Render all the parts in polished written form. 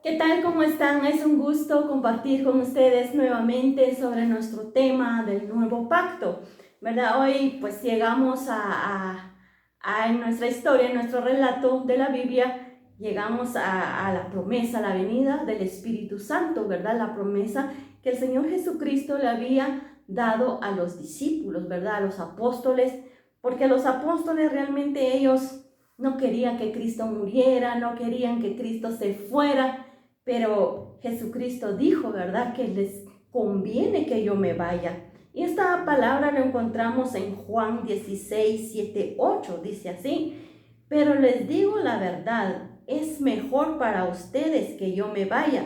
¿Qué tal? ¿Cómo están? Es un gusto compartir con ustedes nuevamente sobre nuestro tema del nuevo pacto, ¿verdad? Hoy pues llegamos a en nuestra historia, en nuestro relato de la Biblia, llegamos a la promesa, la venida del Espíritu Santo, ¿verdad? La promesa que el Señor Jesucristo le había dado a los discípulos, ¿verdad? A los apóstoles, porque los apóstoles realmente ellos no querían que Cristo muriera, no querían que Cristo se fuera, pero Jesucristo dijo, ¿verdad?, que les conviene que yo me vaya. Y esta palabra lo encontramos en Juan 16, 7, 8. Dice así: pero les digo la verdad, es mejor para ustedes que yo me vaya,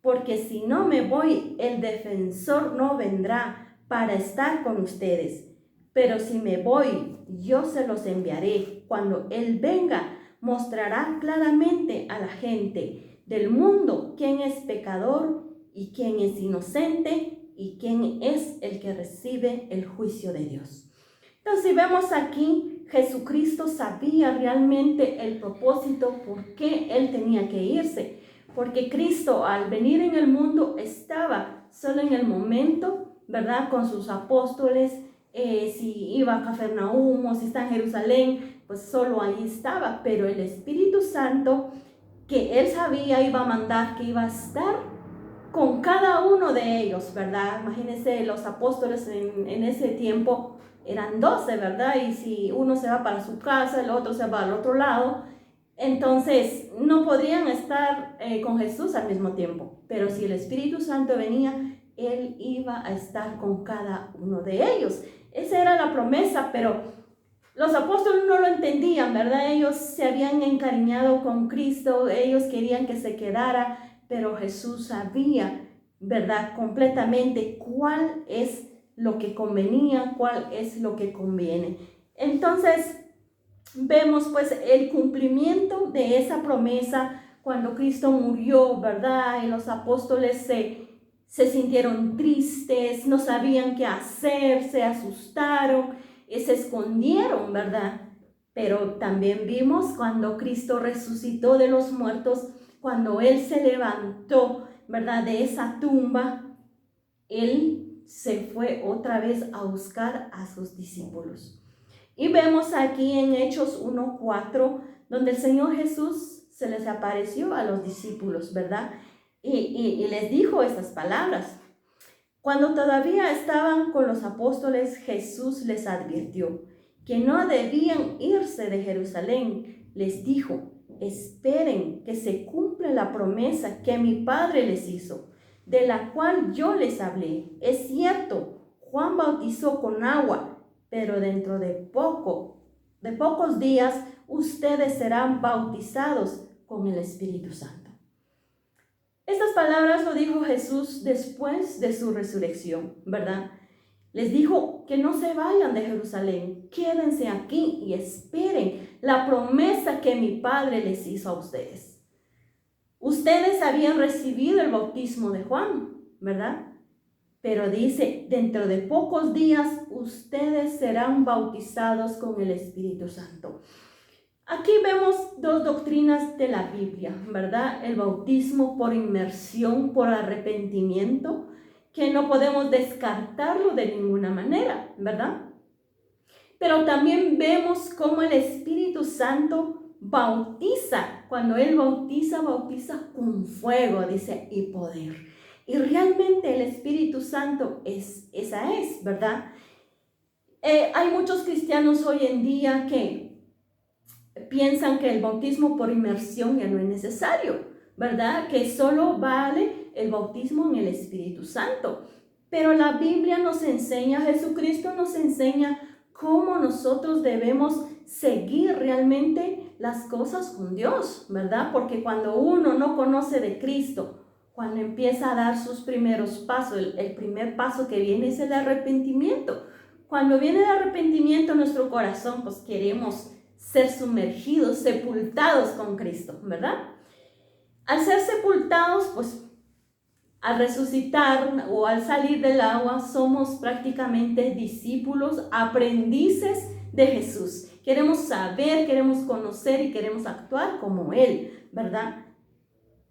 porque si no me voy, el defensor no vendrá para estar con ustedes. Pero si me voy, yo se los enviaré. Cuando Él venga, mostrará claramente a la gente del mundo quién es pecador y quién es inocente y quién es el que recibe el juicio de Dios. Entonces, si vemos aquí, Jesucristo sabía realmente el propósito por qué Él tenía que irse, porque Cristo al venir en el mundo estaba solo en el momento, ¿verdad?, con sus apóstoles. Si iba a Cafarnaúm o si está en Jerusalén, pues solo ahí estaba, pero el Espíritu Santo que Él sabía iba a mandar, que iba a estar con cada uno de ellos, ¿verdad? Imagínense, los apóstoles en ese tiempo eran 12, ¿verdad? Y si uno se va para su casa, el otro se va al otro lado, entonces no podrían estar con Jesús al mismo tiempo. Pero si el Espíritu Santo venía, Él iba a estar con cada uno de ellos. Esa era la promesa, pero los apóstoles no lo entendían, ¿verdad? Ellos se habían encariñado con Cristo, ellos querían que se quedara, pero Jesús sabía, ¿verdad?, completamente cuál es lo que convenía, cuál es lo que conviene. Entonces, vemos pues el cumplimiento de esa promesa cuando Cristo murió, ¿verdad? Y los apóstoles se sintieron tristes, no sabían qué hacer, se asustaron, se escondieron, ¿verdad? Pero también vimos cuando Cristo resucitó de los muertos, cuando Él se levantó, ¿verdad?, de esa tumba, Él se fue otra vez a buscar a sus discípulos. Y vemos aquí en Hechos 1:4, donde el Señor Jesús se les apareció a los discípulos, ¿verdad? Y les dijo estas palabras. Cuando todavía estaban con los apóstoles, Jesús les advirtió que no debían irse de Jerusalén. Les dijo: esperen que se cumpla la promesa que mi Padre les hizo, de la cual yo les hablé. Es cierto, Juan bautizó con agua, pero dentro de pocos días, ustedes serán bautizados con el Espíritu Santo. Estas palabras lo dijo Jesús después de su resurrección, ¿verdad? Les dijo que no se vayan de Jerusalén, quédense aquí y esperen la promesa que mi Padre les hizo a ustedes. Ustedes habían recibido el bautismo de Juan, ¿verdad? Pero dice, dentro de pocos días ustedes serán bautizados con el Espíritu Santo. Aquí vemos dos doctrinas de la Biblia, ¿verdad? El bautismo por inmersión, por arrepentimiento, que no podemos descartarlo de ninguna manera, ¿verdad? Pero también vemos cómo el Espíritu Santo bautiza. Cuando Él bautiza, bautiza con fuego, dice, y poder. Y realmente el Espíritu Santo esa es, ¿verdad? Hay muchos cristianos hoy en día que piensan que el bautismo por inmersión ya no es necesario, ¿verdad? Que solo vale el bautismo en el Espíritu Santo. Pero la Biblia nos enseña, Jesucristo nos enseña cómo nosotros debemos seguir realmente las cosas con Dios, ¿verdad? Porque cuando uno no conoce de Cristo, cuando empieza a dar sus primeros pasos, el primer paso que viene es el arrepentimiento. Cuando viene el arrepentimiento en nuestro corazón, pues queremos ser sumergidos, sepultados con Cristo, ¿verdad? Al ser sepultados, pues al resucitar o al salir del agua, somos prácticamente discípulos, aprendices de Jesús. Queremos saber, queremos conocer y queremos actuar como Él, ¿verdad?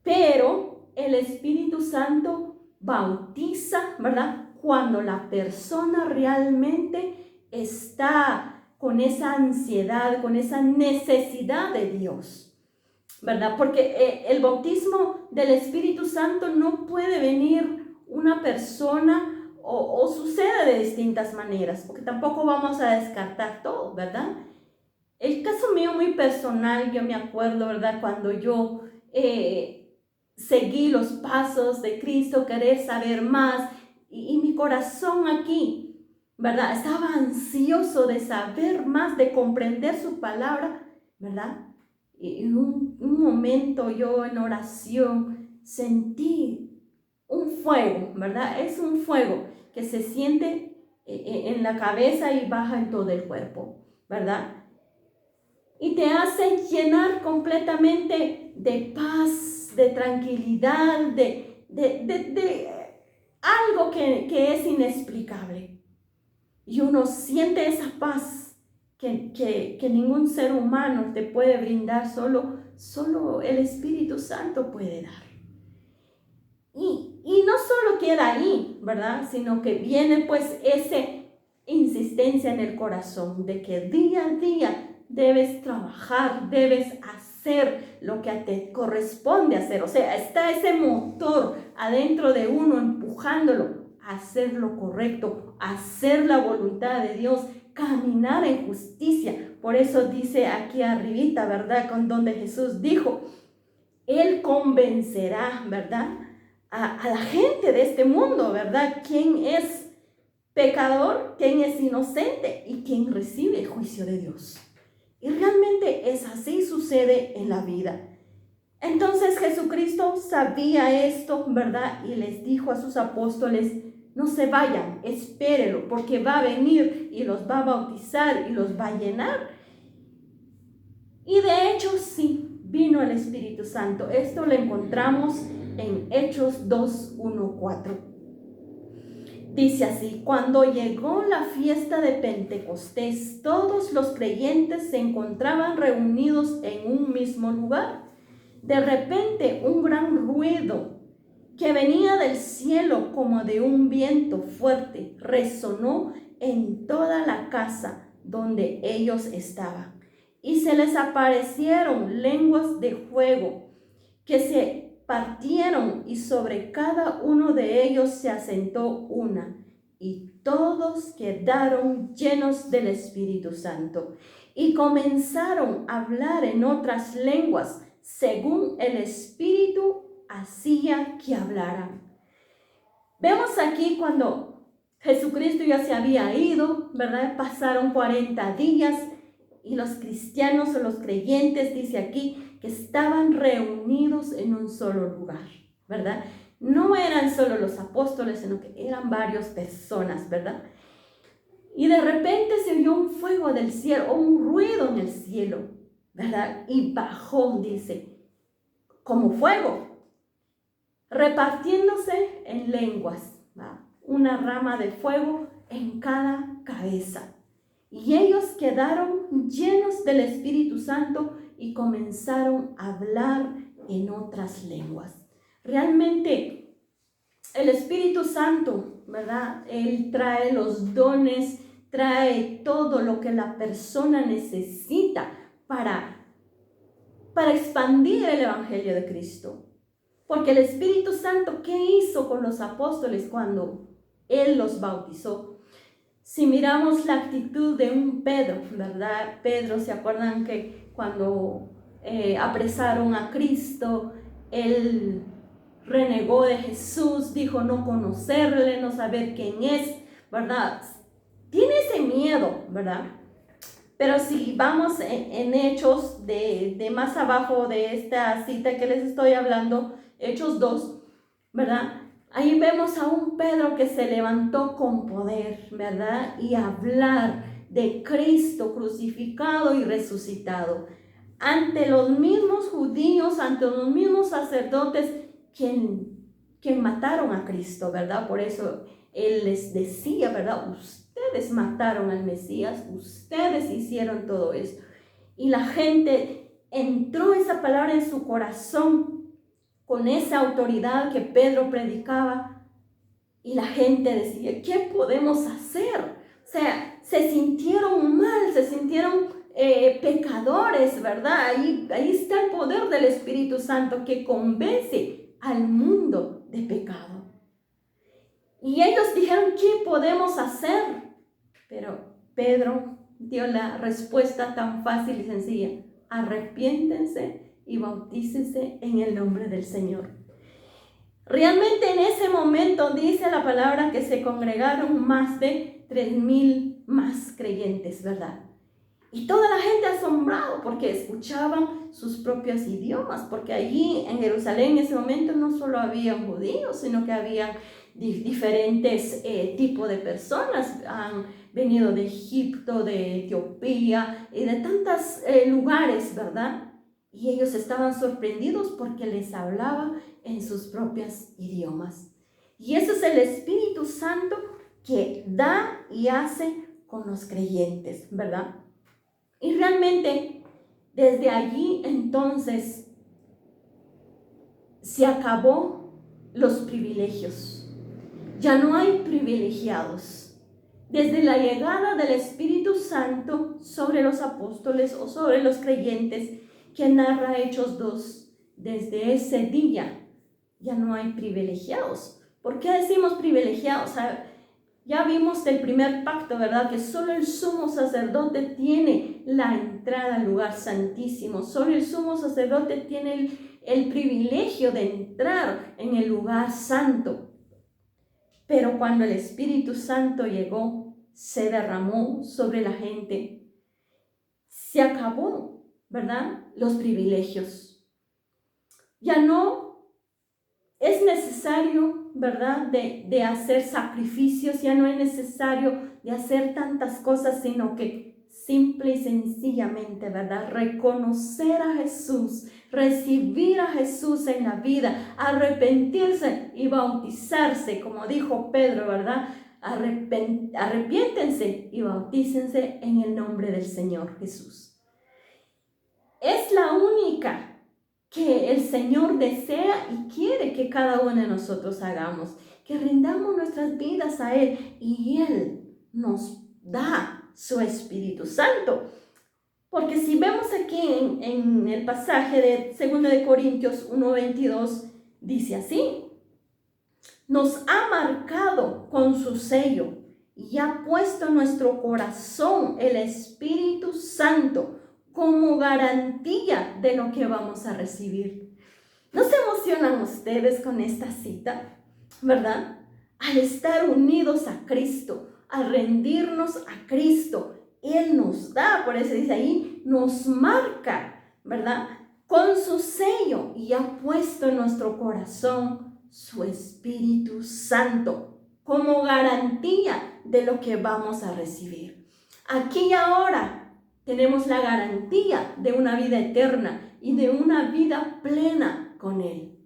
Pero el Espíritu Santo bautiza, ¿verdad? Cuando la persona realmente está con esa ansiedad, con esa necesidad de Dios, ¿verdad? Porque el bautismo del Espíritu Santo no puede venir una persona o sucede de distintas maneras, porque tampoco vamos a descartar todo, ¿verdad? El caso mío muy personal, yo me acuerdo, ¿verdad? Cuando yo seguí los pasos de Cristo, querer saber más, y mi corazón aquí, ¿verdad? Estaba ansioso de saber más, de comprender su palabra, ¿verdad? Y en un momento yo en oración sentí un fuego, ¿verdad? Es un fuego que se siente en la cabeza y baja en todo el cuerpo, ¿verdad? Y te hace llenar completamente de paz, de tranquilidad, de algo que es inexplicable. Y uno siente esa paz que ningún ser humano te puede brindar, solo el Espíritu Santo puede dar. Y no solo queda ahí, ¿verdad? Sino que viene pues esa insistencia en el corazón de que día a día debes trabajar, debes hacer lo que te corresponde hacer. O sea, está ese motor adentro de uno empujándolo a hacer lo correcto, a hacer la voluntad de Dios, caminar en justicia. Por eso dice aquí arribita, ¿verdad? Con donde Jesús dijo, Él convencerá, ¿verdad? A la gente de este mundo, ¿verdad? ¿Quién es pecador? ¿Quién es inocente? Y quién recibe el juicio de Dios. Y realmente es así, sucede en la vida. Entonces Jesucristo sabía esto, ¿verdad? Y les dijo a sus apóstoles, no se vayan, espérenlo, porque va a venir y los va a bautizar y los va a llenar. Y de hecho sí, vino el Espíritu Santo. Esto lo encontramos en Hechos 2:1-4. Dice así, cuando llegó la fiesta de Pentecostés, todos los creyentes se encontraban reunidos en un mismo lugar. De repente, un gran ruido que venía del cielo como de un viento fuerte resonó en toda la casa donde ellos estaban. Y se les aparecieron lenguas de fuego que se partieron y sobre cada uno de ellos se asentó una. Y todos quedaron llenos del Espíritu Santo y comenzaron a hablar en otras lenguas según el Espíritu hacía que hablaran. Vemos aquí cuando Jesucristo ya se había ido, ¿verdad? Pasaron 40 días y los cristianos o los creyentes, dice aquí, que estaban reunidos en un solo lugar, ¿verdad? No eran solo los apóstoles, sino que eran varias personas, ¿verdad? Y de repente se oyó un fuego del cielo, o un ruido en el cielo, ¿verdad? Y bajó, dice, como fuego, repartiéndose en lenguas, ¿verdad? Una rama de fuego en cada cabeza. Y ellos quedaron llenos del Espíritu Santo y comenzaron a hablar en otras lenguas. Realmente el Espíritu Santo, ¿verdad? Él trae los dones, trae todo lo que la persona necesita para expandir el Evangelio de Cristo. Porque el Espíritu Santo, ¿qué hizo con los apóstoles cuando Él los bautizó? Si miramos la actitud de un Pedro, ¿verdad? Pedro, ¿se acuerdan que cuando apresaron a Cristo, él renegó de Jesús, dijo no conocerle, no saber quién es, ¿verdad? Tiene ese miedo, ¿verdad? Pero si vamos en Hechos, de más abajo de esta cita que les estoy hablando, Hechos 2, ¿verdad? Ahí vemos a un Pedro que se levantó con poder, ¿verdad? Y hablar de Cristo crucificado y resucitado ante los mismos judíos, ante los mismos sacerdotes que mataron a Cristo, ¿verdad? Por eso Él les decía, ¿verdad? Ustedes mataron al Mesías, ustedes hicieron todo esto. Y la gente entró esa palabra en su corazón con esa autoridad que Pedro predicaba, y la gente decía, ¿qué podemos hacer? O sea, se sintieron mal, se sintieron pecadores, ¿verdad? Ahí está el poder del Espíritu Santo que convence al mundo de pecado. Y ellos dijeron, ¿qué podemos hacer? Pero Pedro dio la respuesta tan fácil y sencilla: arrepiéntense y bautícense en el nombre del Señor. Realmente en ese momento dice la palabra que se congregaron más de 3,000 más creyentes, ¿verdad? Y toda la gente asombrado porque escuchaban sus propios idiomas, porque allí en Jerusalén en ese momento no solo habían judíos, sino que habían diferentes tipos de personas. Han venido de Egipto, de Etiopía y de tantos lugares, ¿verdad? Y ellos estaban sorprendidos porque les hablaba en sus propios idiomas. Y eso es el Espíritu Santo que da y hace con los creyentes, ¿verdad? Y realmente desde allí entonces se acabó los privilegios. Ya no hay privilegiados. Desde la llegada del Espíritu Santo sobre los apóstoles o sobre los creyentes, que narra Hechos 2, desde ese día ya no hay privilegiados. ¿Por qué decimos privilegiados? Ya vimos del primer pacto, ¿verdad? Que solo el sumo sacerdote tiene la entrada al lugar santísimo. Solo el sumo sacerdote tiene el privilegio de entrar en el lugar santo. Pero cuando el Espíritu Santo llegó, se derramó sobre la gente, se acabó, ¿verdad? Los privilegios. Ya no es necesario, ¿verdad?, de hacer sacrificios, ya no es necesario de hacer tantas cosas, sino que simple y sencillamente, ¿verdad?, reconocer a Jesús, recibir a Jesús en la vida, arrepentirse y bautizarse, como dijo Pedro, ¿verdad? Arrepiéntense y bautícense en el nombre del Señor Jesús. Es la única que el Señor desea y quiere que cada uno de nosotros hagamos, que rindamos nuestras vidas a Él y Él nos da su Espíritu Santo. Porque si vemos aquí en el pasaje de 2 de Corintios 1:22, dice así: nos ha marcado con su sello y ha puesto en nuestro corazón el Espíritu Santo como garantía de lo que vamos a recibir. ¿No se emocionan ustedes con esta cita, verdad? Al estar unidos a Cristo, al rendirnos a Cristo, Él nos da, por eso dice ahí, nos marca, ¿verdad?, con su sello, y ha puesto en nuestro corazón su Espíritu Santo como garantía de lo que vamos a recibir. Aquí y ahora tenemos la garantía de una vida eterna y de una vida plena con Él.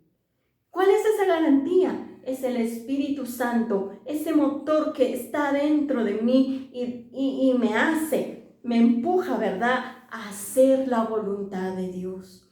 ¿Cuál es esa garantía? Es el Espíritu Santo, ese motor que está dentro de mí y me empuja, ¿verdad?, a hacer la voluntad de Dios,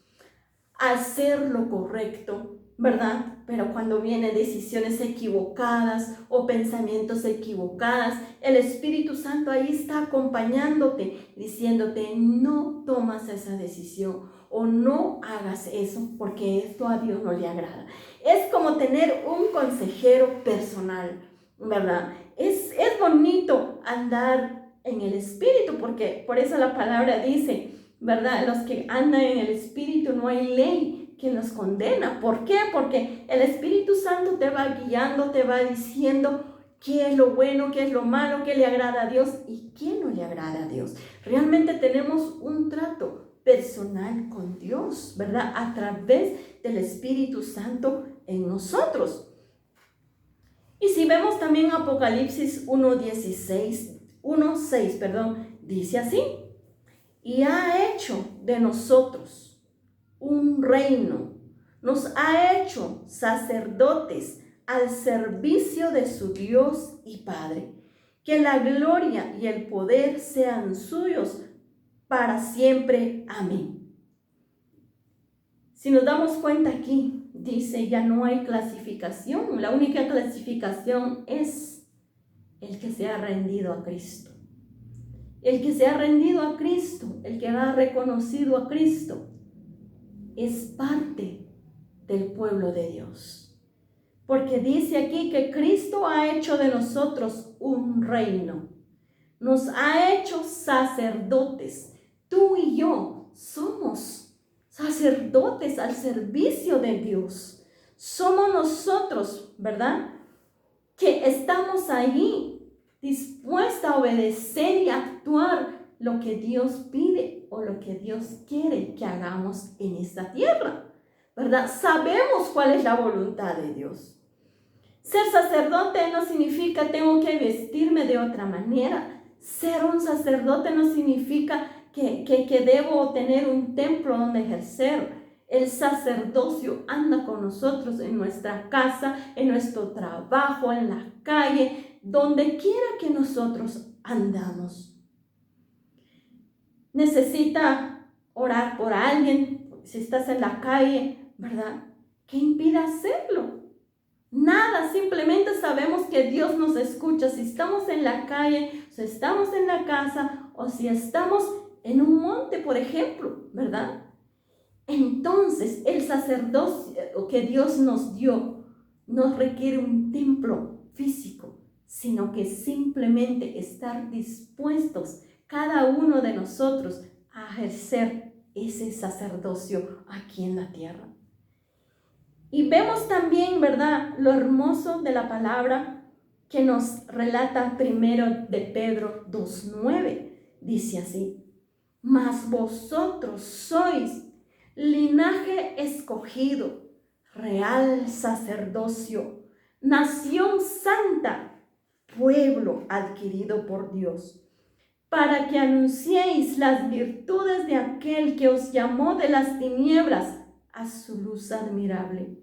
a hacer lo correcto, ¿verdad? Pero cuando vienen decisiones equivocadas o pensamientos equivocados, el Espíritu Santo ahí está acompañándote, diciéndote: no tomas esa decisión o no hagas eso, porque esto a Dios no le agrada. Es como tener un consejero personal, ¿verdad? Es bonito andar en el Espíritu, porque por eso la palabra dice, ¿verdad? Los que andan en el Espíritu, no hay ley que los condena. ¿Por qué? Porque el Espíritu Santo te va guiando, te va diciendo qué es lo bueno, qué es lo malo, qué le agrada a Dios y qué no le agrada a Dios. Realmente tenemos un trato personal con Dios, ¿verdad?, a través del Espíritu Santo en nosotros. Y si vemos también Apocalipsis 1:6, dice así: y ha hecho de nosotros un reino, nos ha hecho sacerdotes al servicio de su Dios y Padre. Que la gloria y el poder sean suyos para siempre. Amén. Si nos damos cuenta aquí, dice, ya no hay clasificación. La única clasificación es el que se ha rendido a Cristo. El que se ha rendido a Cristo, el que ha reconocido a Cristo, es parte del pueblo de Dios. Porque dice aquí que Cristo ha hecho de nosotros un reino. Nos ha hecho sacerdotes. Tú y yo somos sacerdotes al servicio de Dios. Somos nosotros, ¿verdad?, que estamos allí dispuestos a obedecer y actuar lo que Dios pide o lo que Dios quiere que hagamos en esta tierra, ¿verdad? Sabemos cuál es la voluntad de Dios. Ser sacerdote no significa tengo que vestirme de otra manera. Ser un sacerdote no significa que debo tener un templo donde ejercer. El sacerdocio anda con nosotros en nuestra casa, en nuestro trabajo, en la calle, donde quiera que nosotros andamos. Necesita orar por alguien, si estás en la calle, ¿verdad? ¿Qué impide hacerlo? Nada, simplemente sabemos que Dios nos escucha si estamos en la calle, si estamos en la casa o si estamos en un monte, por ejemplo, ¿verdad? Entonces, el sacerdocio que Dios nos dio no requiere un templo físico, sino que simplemente estar dispuestos cada uno de nosotros a ejercer ese sacerdocio aquí en la tierra. Y vemos también, ¿verdad?, lo hermoso de la palabra que nos relata primero de Pedro 2:9. Dice así: mas vosotros sois linaje escogido, real sacerdocio, nación santa, pueblo adquirido por Dios, para que anunciéis las virtudes de aquel que os llamó de las tinieblas a su luz admirable.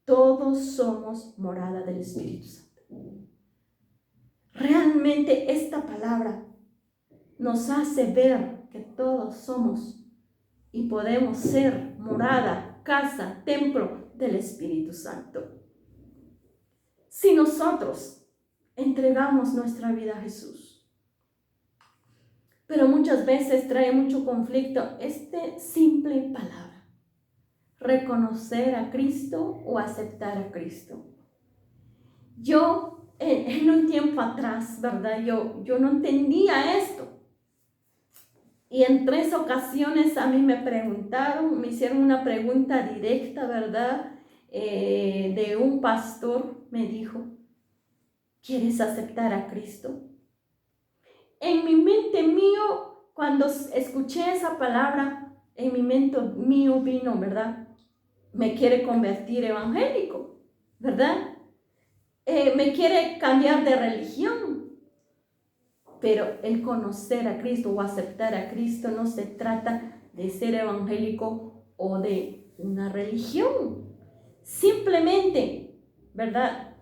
Todos somos morada del Espíritu Santo. Realmente esta palabra nos hace ver que todos somos y podemos ser morada, casa, templo del Espíritu Santo. Si nosotros entregamos nuestra vida a Jesús, pero muchas veces trae mucho conflicto simple palabra: reconocer a Cristo o aceptar a Cristo. Yo, en un tiempo atrás, ¿verdad? Yo no entendía esto. Y en 3 ocasiones a mí me hicieron una pregunta directa, ¿verdad? De un pastor, me dijo: ¿quieres aceptar a Cristo? En mi mente mío, cuando escuché esa palabra, en mi mente mío vino, ¿verdad? Me quiere convertir evangélico, ¿verdad? Me quiere cambiar de religión. Pero el conocer a Cristo o aceptar a Cristo no se trata de ser evangélico o de una religión. Simplemente, ¿verdad?,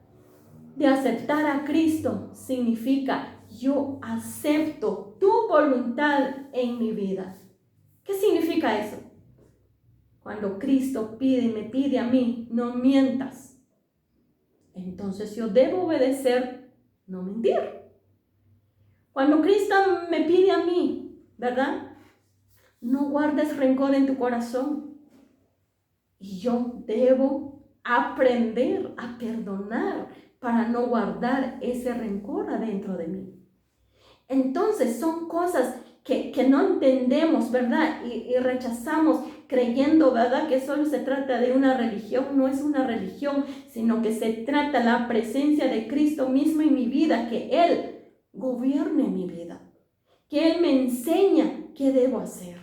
de aceptar a Cristo significa: yo acepto tu voluntad en mi vida. ¿Qué significa eso? Cuando Cristo me pide a mí, no mientas. Entonces yo debo obedecer, no mentir. Cuando Cristo me pide a mí, ¿verdad?, no guardes rencor en tu corazón. Y yo debo aprender a perdonar para no guardar ese rencor adentro de mí. Entonces son cosas que no entendemos, ¿verdad? Y rechazamos creyendo, ¿verdad?, que solo se trata de una religión. No es una religión, sino que se trata de la presencia de Cristo mismo en mi vida, que Él gobierne mi vida, que Él me enseña qué debo hacer.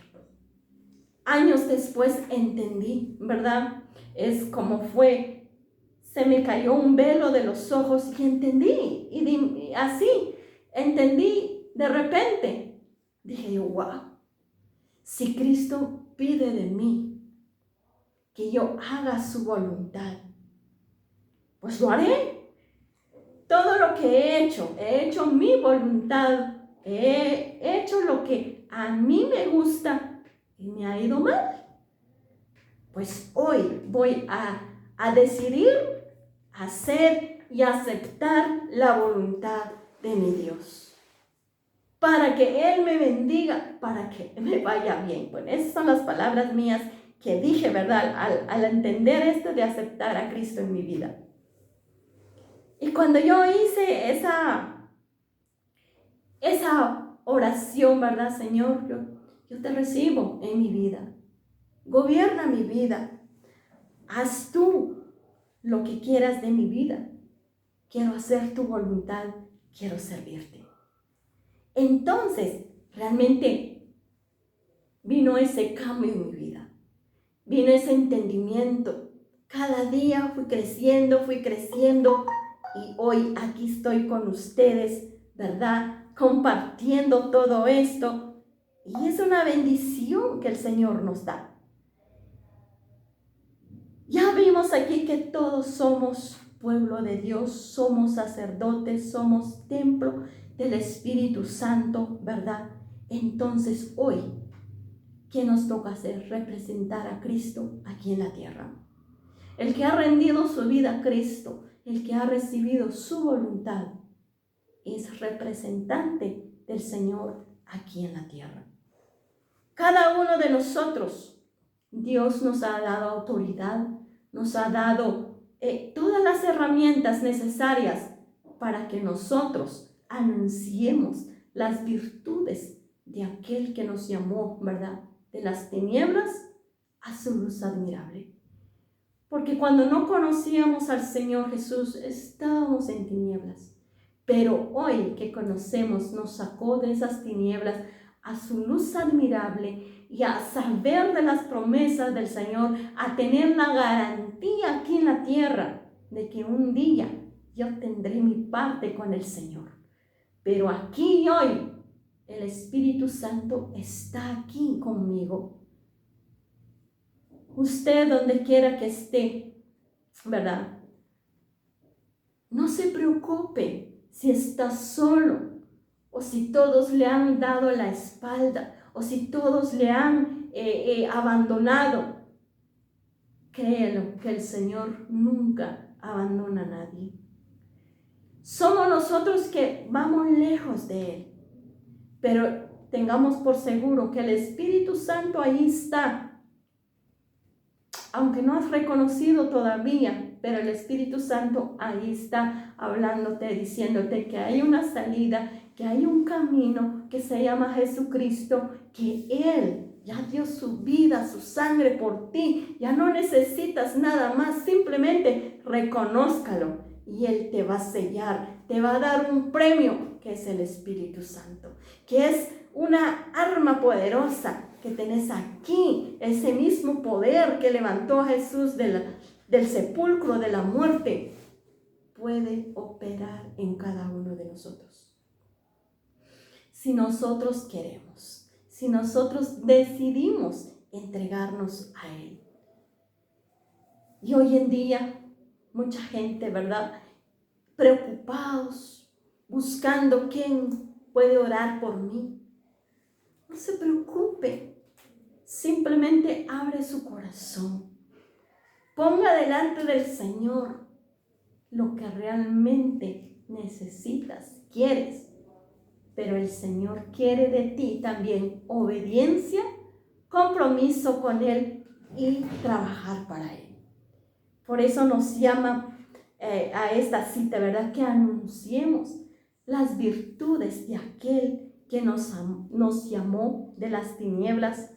Años después entendí, ¿verdad? Es como fue, se me cayó un velo de los ojos y entendí, y así entendí de repente. Dije yo: wow, si Cristo pide de mí que yo haga su voluntad, pues lo haré. Todo lo que he hecho mi voluntad, he hecho lo que a mí me gusta y me ha ido mal. pues hoy voy a decidir hacer y aceptar la voluntad de mi Dios, para que Él me bendiga, para que me vaya bien. Bueno, esas son las palabras mías que dije, ¿verdad? Al entender esto de aceptar a Cristo en mi vida. Y cuando yo hice esa oración, ¿verdad, Señor? Yo te recibo en mi vida. Gobierna mi vida. Haz tú lo que quieras de mi vida. Quiero hacer tu voluntad. Quiero servirte. Entonces, realmente vino ese cambio en mi vida. Vino ese entendimiento. Cada día fui creciendo. Y hoy aquí estoy con ustedes, ¿verdad? Compartiendo todo esto. Y es una bendición que el Señor nos da. Ya vimos aquí que todos somos pueblo de Dios, somos sacerdotes, somos templo del Espíritu Santo, ¿verdad? Entonces hoy, ¿qué nos toca hacer? Representar a Cristo aquí en la tierra. El que ha rendido su vida a Cristo, el que ha recibido su voluntad, es representante del Señor aquí en la tierra. Cada uno de nosotros, Dios nos ha dado autoridad, nos ha dado todas las herramientas necesarias para que nosotros anunciemos las virtudes de aquel que nos llamó, ¿verdad? De las tinieblas a su luz admirable. Porque cuando no conocíamos al Señor Jesús, estábamos en tinieblas. Pero hoy que conocemos, nos sacó de esas tinieblas a su luz admirable y a saber de las promesas del Señor, a tener la garantía aquí en la tierra de que un día yo tendré mi parte con el Señor. Pero aquí y hoy el Espíritu Santo está aquí conmigo. Usted donde quiera que esté, ¿verdad? No se preocupe si está solo o si todos le han dado la espalda o si todos le han abandonado. Créelo que el Señor nunca abandona a nadie. Somos nosotros que vamos lejos de Él, pero tengamos por seguro que el Espíritu Santo ahí está. Aunque no has reconocido todavía, pero el Espíritu Santo ahí está hablándote, diciéndote que hay una salida, que hay un camino que se llama Jesucristo, que Él ya dio su vida, su sangre por ti. Ya no necesitas nada más, simplemente reconózcalo y Él te va a sellar, te va a dar un premio que es el Espíritu Santo, que es una arma poderosa que tenés aquí, ese mismo poder que levantó a Jesús del sepulcro, de la muerte, puede operar en cada uno de nosotros. Si nosotros queremos, si nosotros decidimos entregarnos a Él. Y hoy en día, mucha gente, ¿verdad? Preocupados, buscando quién puede orar por mí. No se preocupe. Simplemente abre su corazón. Ponga delante del Señor lo que realmente necesitas, quieres. Pero el Señor quiere de ti también obediencia, compromiso con Él y trabajar para Él. Por eso nos llama a esta cita, ¿verdad? Que anunciemos las virtudes de aquel que nos llamó de las tinieblas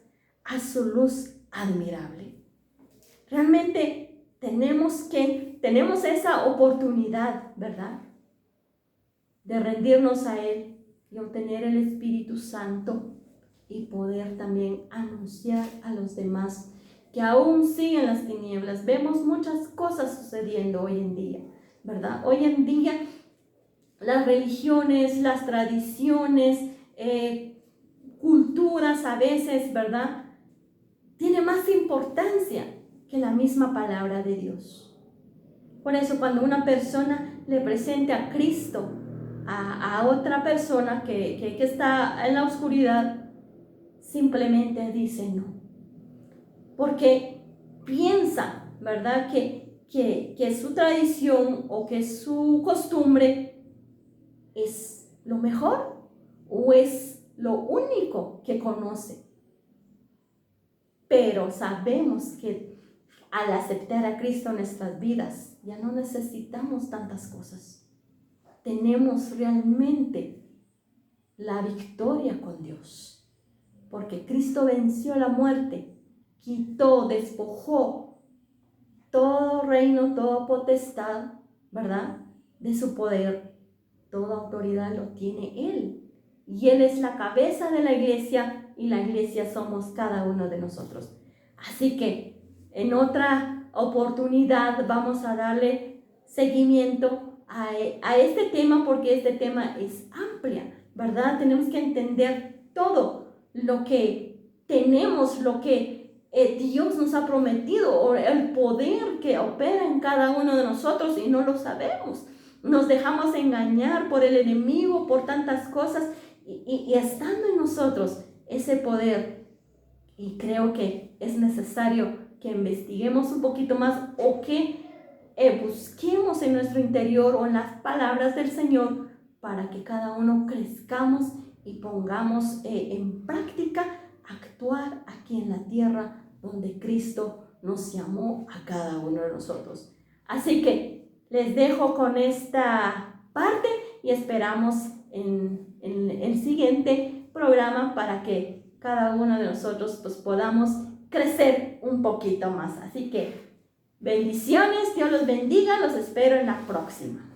a su luz admirable. Realmente tenemos esa oportunidad, ¿verdad? De rendirnos a Él y obtener el Espíritu Santo y poder también anunciar a los demás que aún siguen las tinieblas. Vemos muchas cosas sucediendo hoy en día, ¿verdad? Hoy en día las religiones, las tradiciones, culturas a veces, ¿verdad? Tiene más importancia que la misma palabra de Dios. Por eso cuando una persona le presente a Cristo a otra persona que está en la oscuridad, simplemente dice no. Porque piensa, ¿verdad? Que su tradición o que su costumbre es lo mejor o es lo único que conoce. Pero sabemos que al aceptar a Cristo en nuestras vidas, ya no necesitamos tantas cosas. Tenemos realmente la victoria con Dios, porque Cristo venció la muerte, quitó, despojó todo reino, toda potestad, ¿verdad? De su poder. Toda autoridad lo tiene Él. Y Él es la cabeza de la iglesia y la iglesia somos cada uno de nosotros. Así que en otra oportunidad vamos a darle seguimiento a este tema, porque este tema es amplia, ¿verdad? Tenemos que entender todo lo que tenemos, lo que Dios nos ha prometido, o el poder que opera en cada uno de nosotros y no lo sabemos. Nos dejamos engañar por el enemigo, por tantas cosas, y estando en nosotros ese poder, y creo que es necesario que investiguemos un poquito más o que busquemos en nuestro interior o en las palabras del Señor para que cada uno crezcamos y pongamos en práctica actuar aquí en la tierra donde Cristo nos llamó a cada uno de nosotros. Así que les dejo con esta parte y esperamos en el siguiente programa para que cada uno de nosotros pues podamos crecer un poquito más. Así que bendiciones, Dios los bendiga, los espero en la próxima.